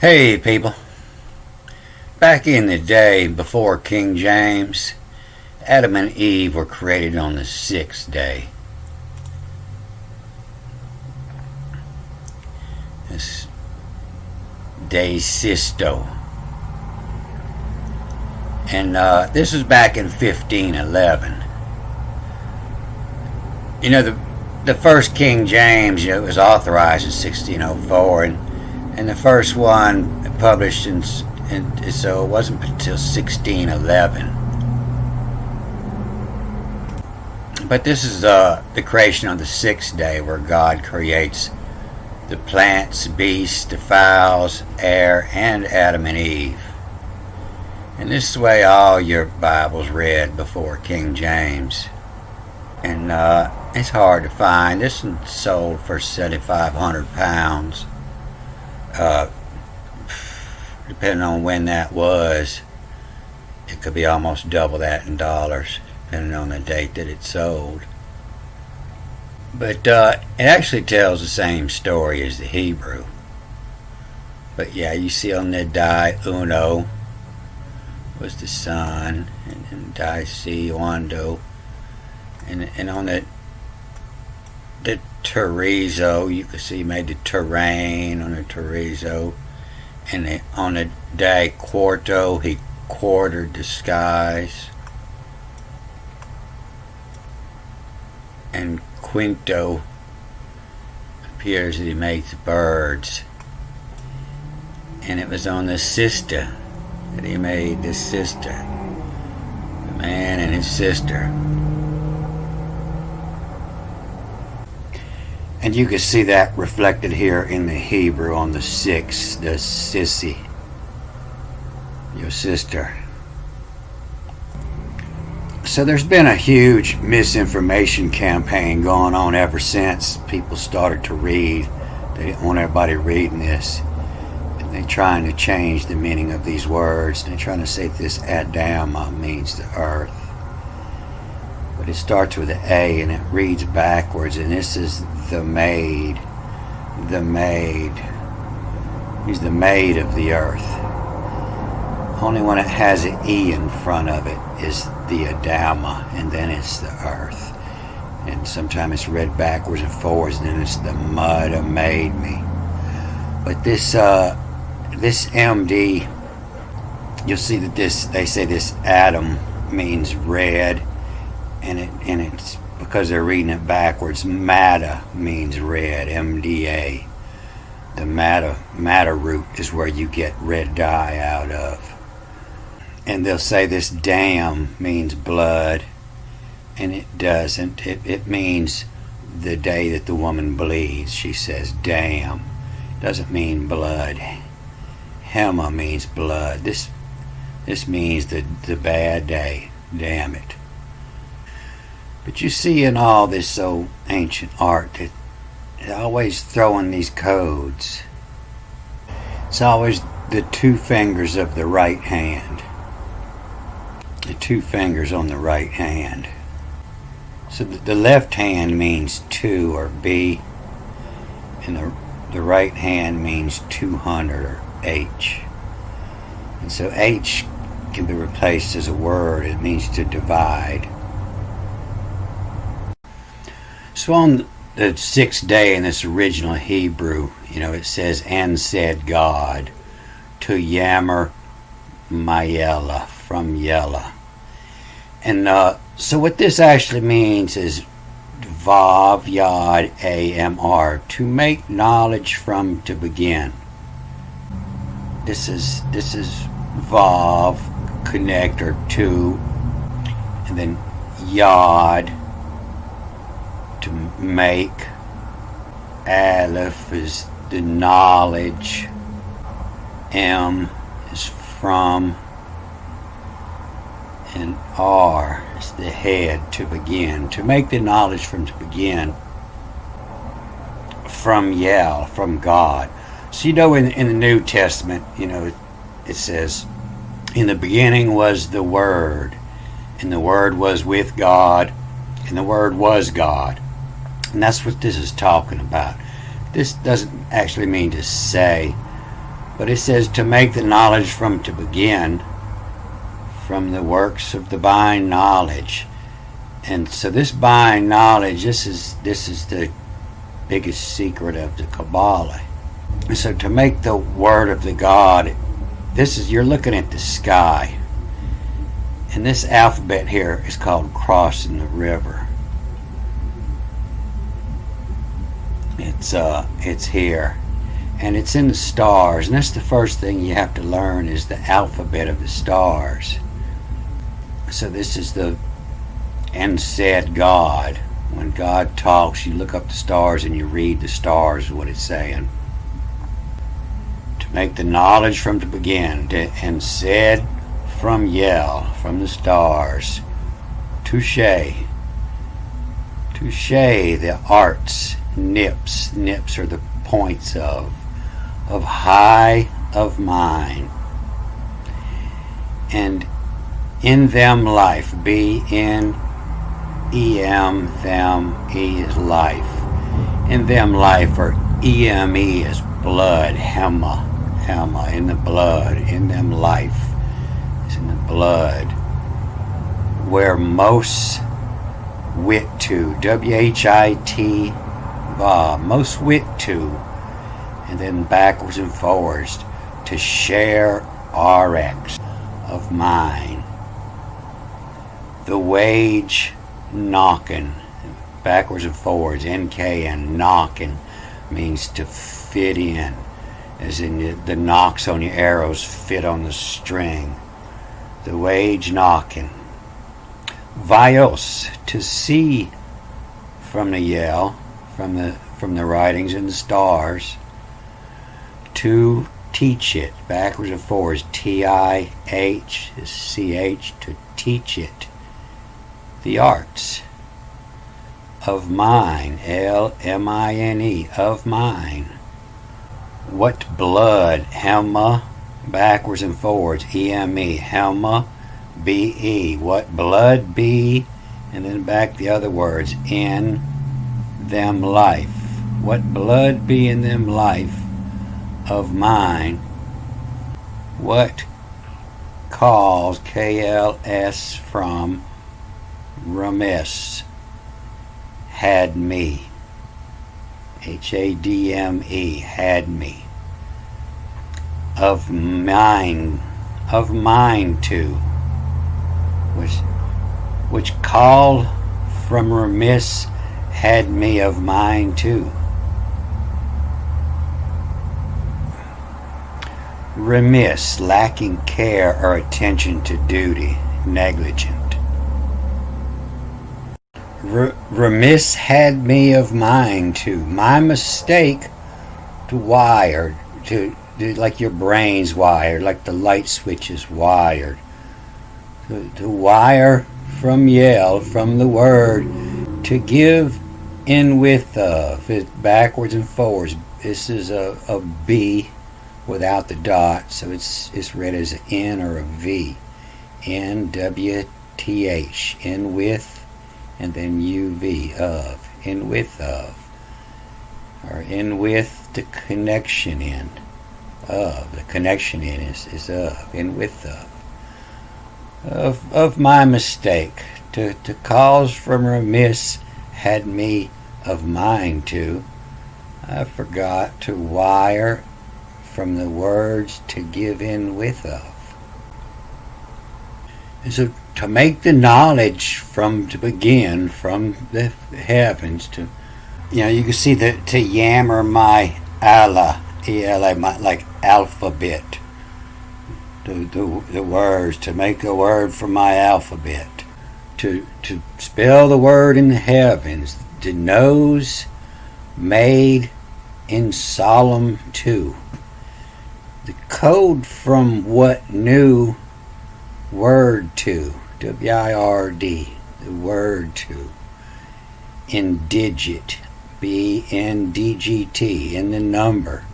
Hey people, back in the day before King James, Adam and Eve were created on the sixth day. This day Sisto. And this was back in 1511. You know, the first King James, it was authorized in 1604, and the first one published so it wasn't until 1611. But this is the creation on the sixth day, where God creates the plants, beasts, the fowls, air, and Adam and Eve. And this is the way all your Bibles read before King James. And it's hard to find. This one sold for £7,500. Depending on when that was, it could be almost double that in dollars, depending on the date that it sold. But it actually tells the same story as the Hebrew. But yeah, you see on the die uno was the sun, and die si undo, and on the terrazzo, you can see he made the terrain on the terrazzo, and on the day quarto, he quartered the skies, and quinto appears that he made the birds, and it was on the sister that he made the sister, the man and his sister. And you can see that reflected here in the Hebrew on the sixth, the sissy, your sister. So there's been a huge misinformation campaign going on ever since people started to read. They didn't want everybody reading this. And they're trying to change the meaning of these words. They're trying to say this Adama means the earth. But it starts with an A and it reads backwards, and this is the maid. The maid. He's the maid of the earth. Only when it has an E in front of it is the Adama, and then it's the earth. And sometimes it's read backwards and forwards, and then it's the mud made me. But this MD, you'll see that they say this Adam means red. And it's because they're reading it backwards. Matter means red, MDA. The matter root is where you get red dye out of. And they'll say this dam means blood, and it doesn't. It means the day that the woman bleeds. She says dam. It doesn't mean blood. Hema means blood. This means the bad day. Damn it. But you see in all this old ancient art that it's always throwing these codes. It's always the two fingers of the right hand. The two fingers on the right hand. So the left hand means 2 or B, and the right hand means 200 or H. And so H can be replaced as a word. It means to divide. So on the sixth day in this original Hebrew, it says, and said God to Yammer Mayella, from Yella. And so what this actually means is Vav Yod AMR, to make knowledge from to begin. This is Vav, connector to, and then Yod, to make. Aleph is the knowledge. M is from. And R is the head, to begin. To make the knowledge from to begin. From Yel, from God. So in the New Testament, it says, in the beginning was the Word, and the Word was with God, and the Word was God. And that's what this is talking about. This doesn't actually mean to say, But it says to make the knowledge from to begin from the works of divine knowledge. And so this divine knowledge, this is the biggest secret of the Kabbalah. So to make the word of the God, you're looking at the sky. And this alphabet here is called crossing the river. It's here. And it's in the stars. And that's the first thing you have to learn is the alphabet of the stars. So this is the and said God. When God talks, you look up the stars and you read the stars, is what it's saying. To make the knowledge from to begin, and said from Yell, from the stars. Touche, the arts, nips are the points of high of mind. And in them life, B-N-E-M, them, E is life. In them life, or E-M-E is blood, Hema, in the blood, in them life is in the blood. Where most wit to, W-H-I-T, most wit to, and then backwards and forwards, to share RX of mine. The wage knocking, backwards and forwards, NKN, knocking means to fit in, as in the knocks on your arrows fit on the string. The wage knocking. Vios, to see from the Yell, from the writings in the stars, to teach it, backwards and forwards, T-I-H, C-H, to teach it. The arts of mine, L-M-I-N-E, of mine. What blood, Hema, backwards and forwards, E-M-E, Hema, B-E, what blood be, and then back the other words, in them life. What blood be in them life of mine. What calls, K-L-S, from Remiss, had me, H-A-D-M-E, had me, of mine to, which called from Remiss, had me of mine too. Remiss, lacking care or attention to duty, negligent. Remiss had me of mine too. My mistake to wire, to like your brain's wired, like the light switch is wired. To wire from Yell, from the word, to give in with of, it backwards and forwards. This is a B without the dot, so it's read as an N or a V. N-W-T-H, in with, and then U-V, of, in with of, or in with the connection in, of, the connection in is of, in with of my mistake, to cause from remiss, had me of mine to, I forgot to wire from the words to give in with of. And so to make the knowledge from to begin from the heavens to, you can see that to yammer my Allah, E-L-A, like alphabet, the words, to make a word from my alphabet, to spell the word in the heavens, the nose made in solemn too. The code from what new word to, W-I-R-D, the word to, in digit, B-N-D-G-T, in the number,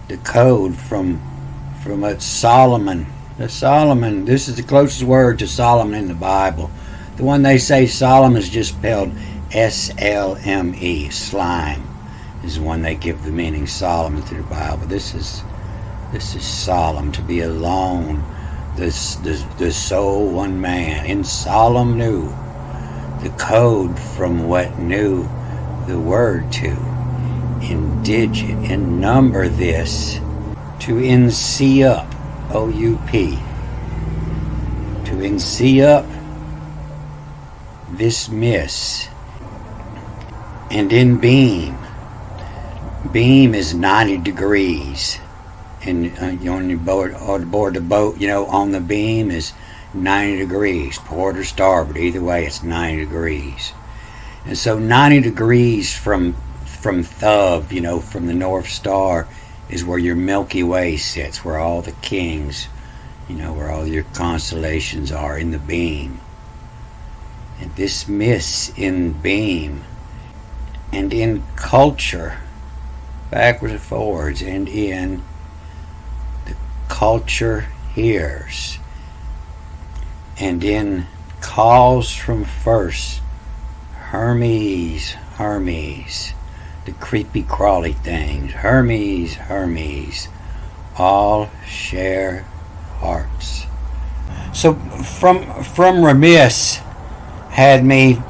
the code from a Solomon. The Solomon, this is the closest word to Solomon in the Bible. The one they say Solomon is just spelled S-L-M-E, slime, is the one they give the meaning Solomon to the Bible. This This is solemn to be alone. The soul one man in solemn new. The code from what knew the word to. In digit, in number this. To in see up, O-U-P. To in see up this miss. And in beam. Beam is 90 degrees. And on your board, or board the boat, on the beam is 90 degrees, port or starboard. Either way, it's 90 degrees. And so 90 degrees from Thub, from the North Star, is where your Milky Way sits, where all the kings, where all your constellations are in the beam. And this miss in beam, and in culture, backwards and forwards, and in the culture hears, and in calls from first, Hermes, the creepy crawly things, Hermes, all share hearts. So from remiss had me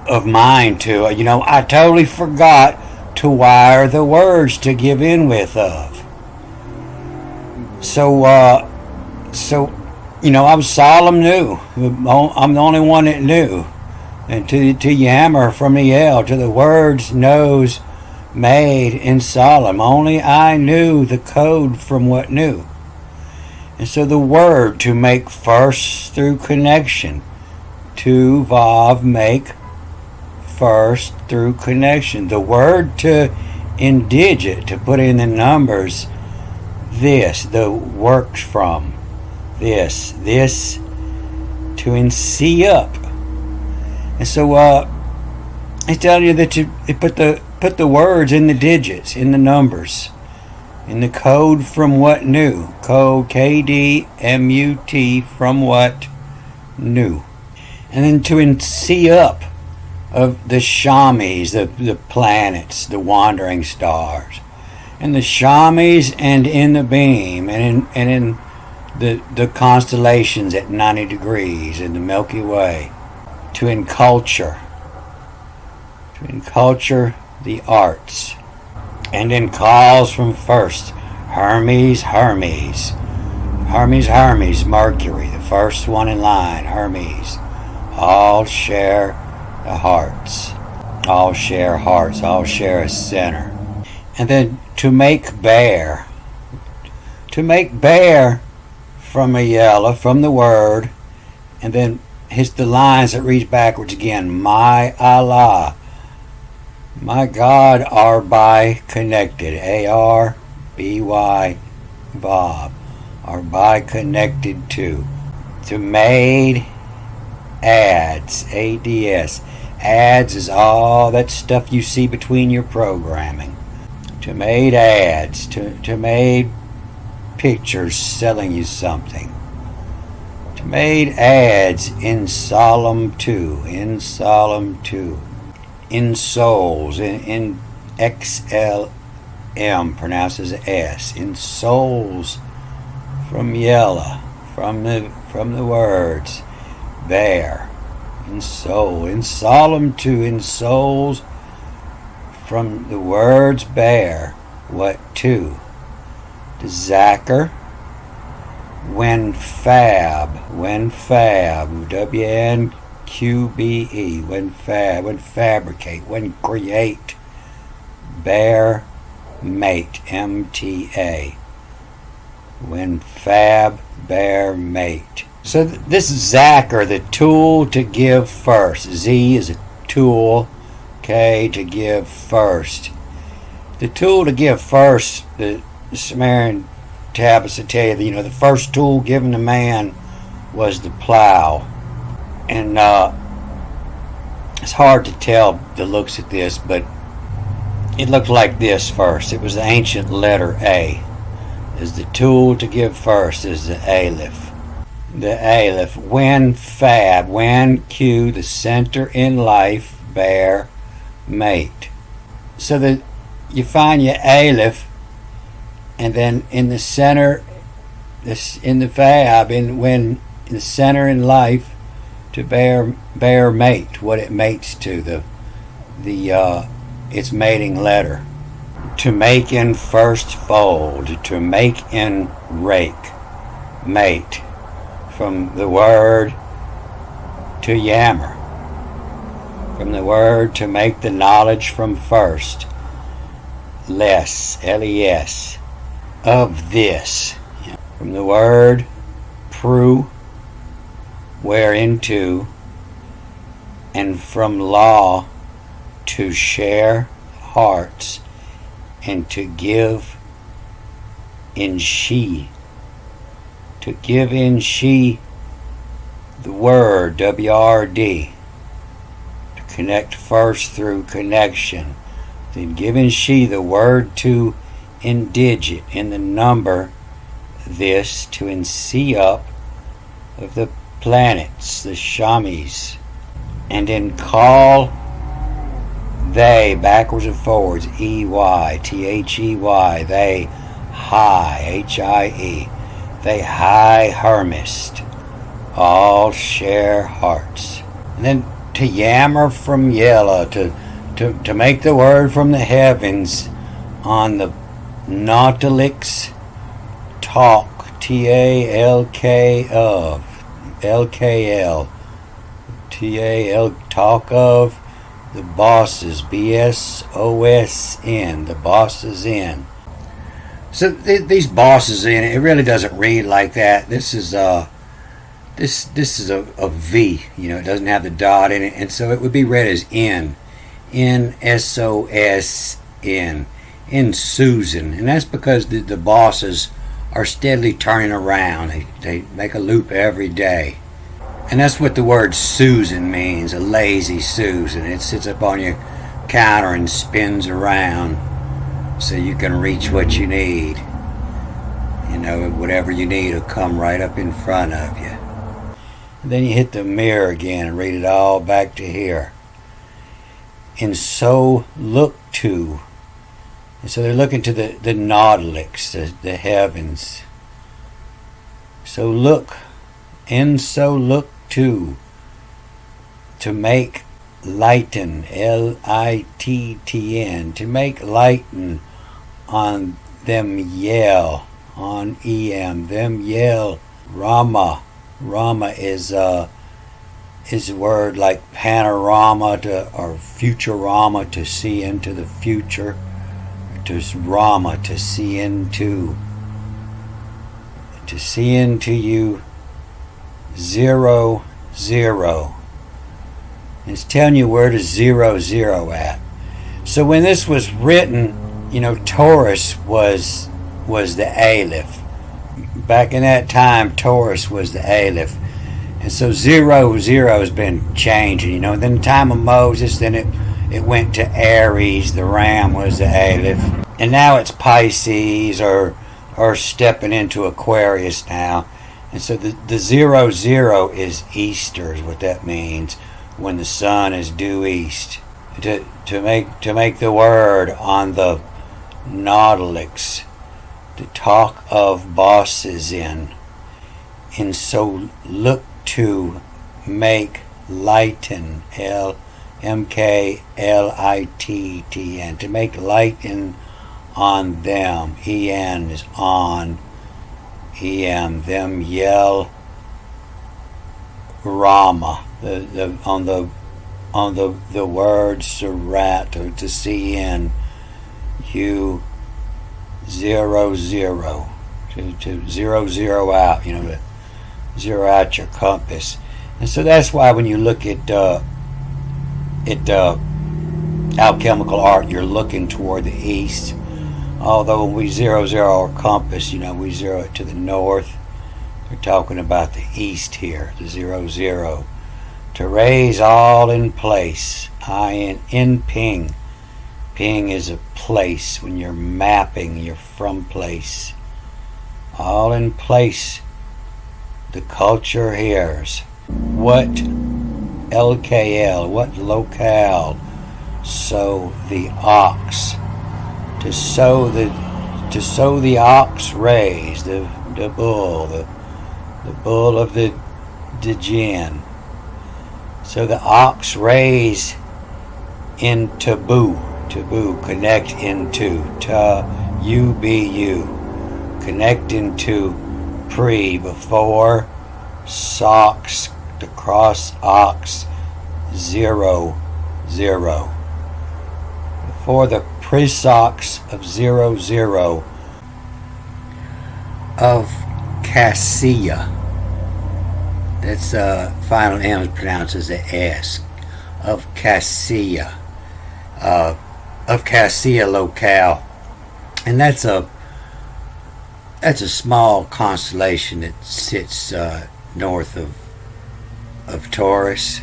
of mine to, I totally forgot to wire the words to give in with of. So I was solemn new. I'm the only one that knew. And to yammer from the L to the words knows made in solemn. Only I knew the code from what knew. And so the word to make first through connection. To vav make first through connection. The word to indigit, to put in the numbers. This, the works from. This to in see up. And so I tell you that you put the words in the digits, in the numbers, in the code from what new. Code KDMUT from what new. And then to see up of the shamis, the planets, the wandering stars. And the shamis and in the beam and in the constellations at 90 degrees in the Milky Way. To enculture the arts, and in calls from first, Hermes, Mercury, the first one in line, Hermes, all share the hearts, all share a center. And then to make bear from a yellow, from the word, and then hits the lines that reads backwards again. My Allah, my God, are by connected. A-R-B-Y, Vav, are by connected to. To made ads, A-D-S. Ads is all that stuff you see between your programming. To made ads, to made pictures selling you something. Made ads in solemn two, in souls, in XLM, pronounced as S, in souls from yellow, from the words, bear, in soul, in solemn two, in souls from the words bear, what to? The Zacher, when fab, W-N-Q-B-E, when fabricate, when create, bear, mate, M-T-A, when fab, bear, mate. So this is Zacher, the tool to give first. Z is a tool, K to give first. The tool to give first, the Sumerian tablets to tell you, the first tool given to man was the plow. And it's hard to tell the looks at this, but it looked like this first. It was the ancient letter A. Is the tool to give first is the Aleph. The Aleph. When fab, when Q, the center in life, bear, mate. So that you find your Aleph And then in the center, in the fab, in the center in life, to bear mate, what it mates to, its mating letter. To make in first fold, to make in rake, mate, from the word to yammer, from the word to make the knowledge from first, less, les, of this, from the word pru, whereinto, and from law to share hearts, and to give in she, the word, WRD, to connect first through connection, then give in she the word to indigit, in the number, this, to in see up of the planets, the shamis, and in call, they, backwards and forwards, EY, THEY, they, high, HIE, they high Hermist, all share hearts. And then to yammer from yellow, to make the word from the heavens on the Nautilix talk, TALK of, LKL, TAL, talk of, the bosses, BSOSN, the bosses in. So these bosses in, it really doesn't read like that. This is a V, it doesn't have the dot in it, and so it would be read as NSOSN, in Susan, and that's because the bosses are steadily turning around. They make a loop every day. And that's what the word Susan means, a lazy Susan. It sits up on your counter and spins around so you can reach what you need. Whatever you need will come right up in front of you. And then you hit the mirror again and read it all back to here. And so look to. And so they're looking to the Nautilix, the heavens. So look. And so look to make lighten, LITTN, to make lighten on them yell, on EM, them yell, Rama. Rama is a word like panorama or futurama, to see into the future, to Rama, to see into you. 0, 0. It's telling you where to 0, 0 at. So when this was written, Taurus was the Aleph. Back in that time, Taurus was the Aleph. And so 0, 0 has been changing, Then the time of Moses, then it went to Aries, the ram was the Aleph. And now it's Pisces or stepping into Aquarius now. And so the 0, 0 is Easter, is what that means, when the sun is due east. To make the word on the Nautilix, to talk of bosses in so look to make lighten, LMKLITTN, to make lighten on them, EN is on, EM, them yell Rama, on the word Surat, or to see in you 0, 0, to 0, 0 out, to zero out your compass. And so that's why when you look at alchemical art, you're looking toward the east. Although when we 0, 0 our compass, we zero it to the north. We're talking about the east here, the 0, 0. To raise all in place, in ping. Ping is a place. When you're mapping, you're from place. All in place. The culture hears. What LKL, what locale? So the ox. To sow to sow the ox raise, the bull, the bull of the jinn. So the ox raise in taboo, connect into, U-B-U, connect into pre, before, socks, the cross ox, 0, 0. Before the pre-socks of 0, 0 of cassia. That's final M is pronounced as a S. Of cassia. Of cassia locale. And that's a small constellation that sits north of Taurus.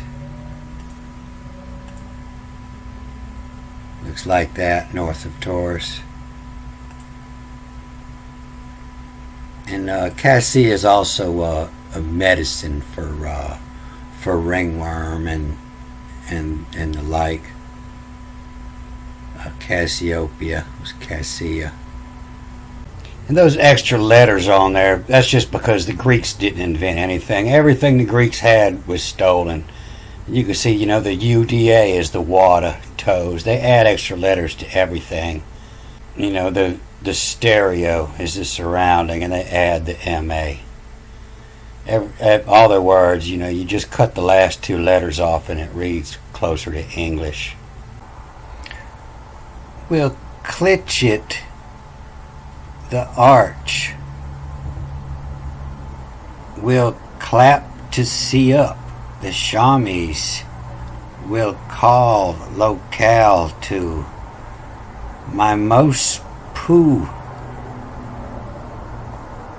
Looks like that, north of Taurus. And cassia is also a medicine for ringworm and the like. Cassiopeia was cassia. And those extra letters on there, that's just because the Greeks didn't invent anything. Everything the Greeks had was stolen. You can see, the UDA is the water, toes. They add extra letters to everything. The stereo is the surrounding, and they add the MA. All their words, you just cut the last two letters off and it reads closer to English. We'll clitch it, the arch. We'll clap to see up, the chamois. We'll call locale to my most poo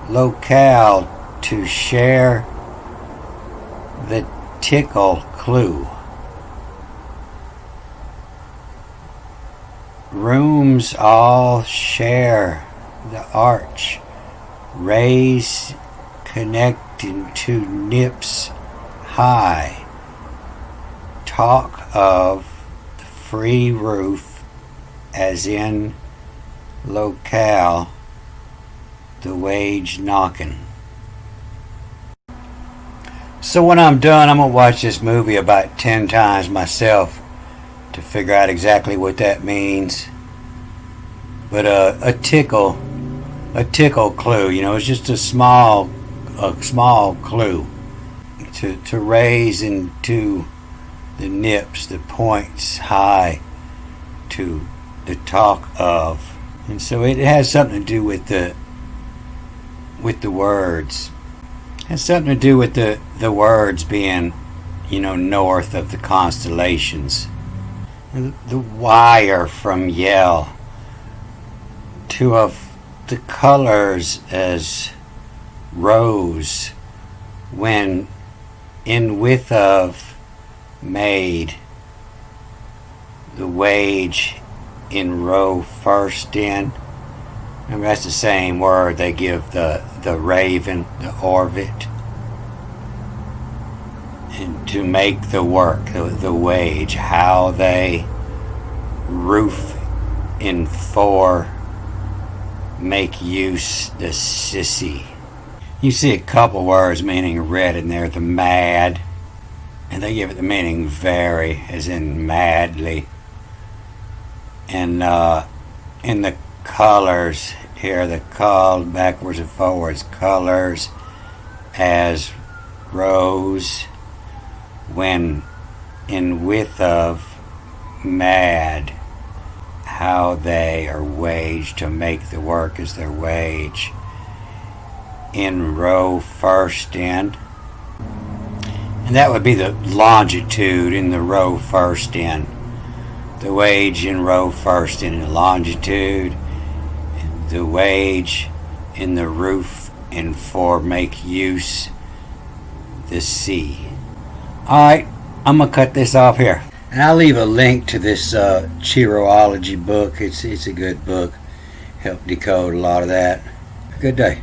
locale to share the tickle clue. Rooms all share the arch, raise connecting to nips high. Talk of the free roof as in locale, the wage knocking. So when I'm done, I'm going to watch this movie about 10 times myself to figure out exactly what that means. But a tickle clue, it's just a small clue to raise into the nips, the points high, to the talk of. And so it has something to do with the words. It has something to do with the words being, north of the constellations. The wire from yell, two of the colors as rose, when in width of made, the wage in row first in. Remember, that's the same word they give the raven, the orvit. And to make the work, the wage, how they roof in for, make use the sissy. You see a couple words meaning red in there, the mad, and they give it the meaning very, as in madly. And in the colors here, the called backwards and forwards, colors as rose, when in width of mad, how they are waged to make the work as their wage. In row first in, and that would be the longitude in the row first in. The wage in row first in the longitude, and the wage in the roof and for make use the sea. Alright, I'm going to cut this off here. And I'll leave a link to this Chiroology book. It's a good book. Help decode a lot of that. Good day.